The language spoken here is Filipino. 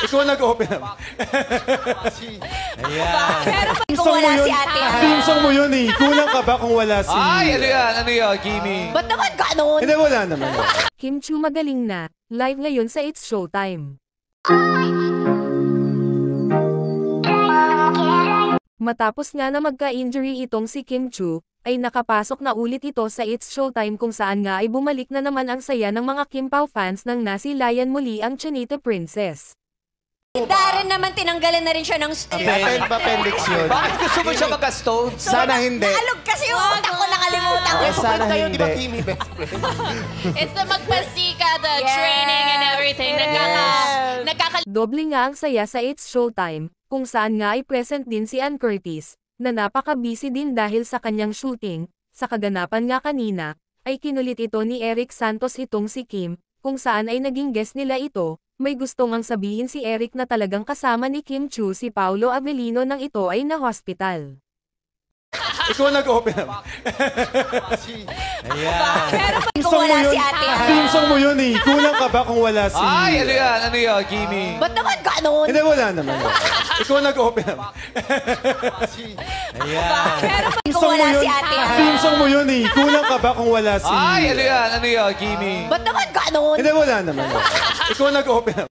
Ikaw nag-open up. Ayan. Pero pag Team kung song mo wala yun. si ate. Team song mo yun eh. Kulang ka ba kung wala si... Ay, ano yan? Ano yan, Kimi? Ba't naman ganon? Hindi, wala naman. Kim Chu magaling na, live ngayon sa It's Showtime. Matapos nga na magka-injury itong si Kim Chu, ay nakapasok na ulit ito sa It's Showtime kung saan nga ay bumalik na naman ang saya ng mga Kim Pao fans nang nasilayan muli ang Chinita Princess. Darren naman tinanggalan na rin siya ng stone. Appendix yun. Bakit gusto mo siya magka-stone? Sana hindi. Naalog kasi yung utak ko nakalimutan ko. Yes, sana kayo, di ba, hindi. Kimi, best friend? It's the magpasika, the Yes. training and everything. Yes. Doble nga ang saya sa It's Showtime, kung saan nga ay present din si Ann Curtis, na napaka-busy din dahil sa kanyang shooting. Sa kaganapan nga kanina, ay kinulit ito ni Eric Santos itong si Kim, kung saan ay naging guest nila ito. May gusto ngang sabihin si Eric na talagang kasama ni Kim Chu si Paolo Avellino nang ito ay na-hospital. Ikaw nag-open up. Ayan. Pero pag Team kung song mo wala yun. si ate. Team song mo yun eh. Kulang ka ba kung wala si... Ay, ano yan? Ano yan, Kimi? Ba't naman ganon? Hindi, wala naman. Ikaw nag-open up. Ayan. Pero pag Team kung song mo wala yun. si ate. Team song mo yun eh. Kulang ka ba kung wala si... Ay, ano yan? Ano yan, Kimi? Ba't naman ganon? Hindi, wala naman. Ikaw nag-open up.